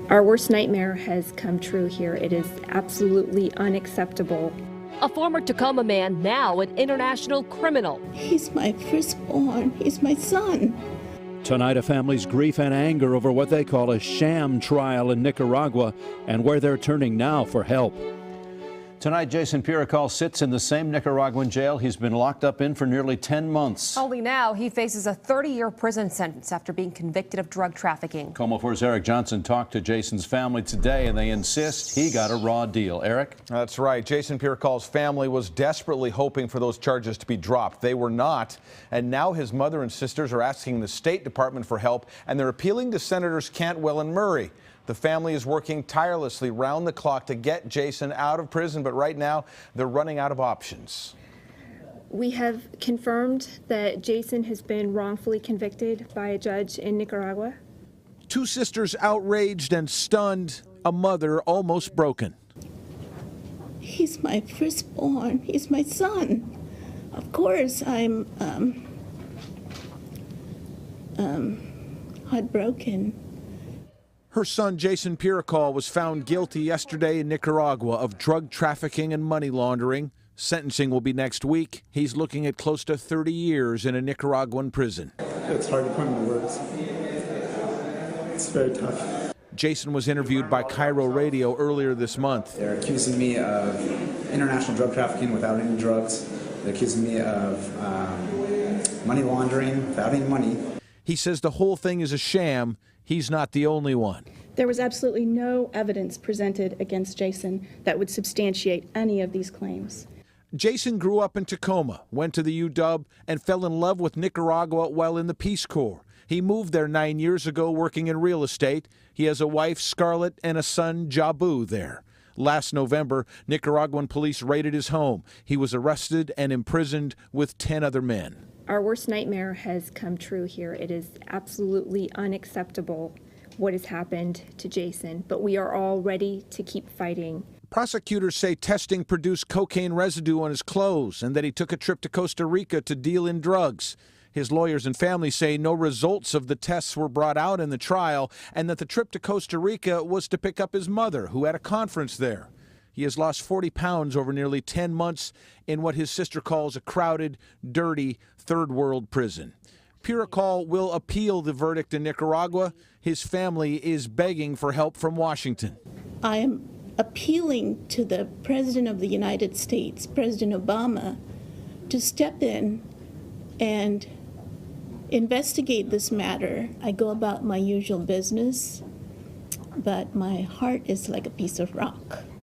Our worst nightmare has come true here. It is absolutely unacceptable. A former Tacoma man, now an international criminal. He's my firstborn. He's my son. Tonight, a family's grief and anger over what they call a sham trial in Nicaragua and where they're turning now for help. Tonight, Jason Puracal sits in the same Nicaraguan jail he's been locked up in for nearly 10 months. Only now he faces a 30-year prison sentence after being convicted of drug trafficking. Komo 4's Eric Johnson talked to Jason's family today, and they insist he got a raw deal. Eric? That's right. Jason Puracal's family was desperately hoping for those charges to be dropped. They were not. And now his mother and sisters are asking the State Department for help, and they're appealing to Senators Cantwell and Murray. The family is working tirelessly round the clock to get Jason out of prison, but right now they're running out of options. We have confirmed that Jason has been wrongfully convicted by a judge in Nicaragua. Two sisters outraged and stunned, a mother almost broken. He's my firstborn. He's my son. Of course, I'm heartbroken. Her son, Jason Puracal, was found guilty yesterday in Nicaragua of drug trafficking and money laundering. Sentencing will be next week. He's looking at close to 30 years in a Nicaraguan prison. It's hard to put into words. It's very tough. Jason was interviewed by Cairo Radio earlier this month. They're accusing me of international drug trafficking without any drugs. They're accusing me of money laundering without any money. He says the whole thing is a sham. He's not the only one. There was absolutely no evidence presented against Jason that would substantiate any of these claims. Jason grew up in Tacoma, went to the UW, and fell in love with Nicaragua while in the Peace Corps. He moved there 9 years ago working in real estate. He has a wife, Scarlett, and a son, Jabu, there. Last November, Nicaraguan police raided his home. He was arrested and imprisoned with 10 other men. Our worst nightmare has come true here. It is absolutely unacceptable what has happened to Jason, but we are all ready to keep fighting. Prosecutors say testing produced cocaine residue on his clothes and that he took a trip to Costa Rica to deal in drugs. His lawyers and family say no results of the tests were brought out in the trial and that the trip to Costa Rica was to pick up his mother, who had a conference there. He has lost 40 pounds over nearly 10 months in what his sister calls a crowded, dirty, third-world prison. Puracal will appeal the verdict in Nicaragua. His family is begging for help from Washington. I am appealing to the President of the United States, President Obama, to step in and investigate this matter. I go about my usual business, but my heart is like a piece of rock.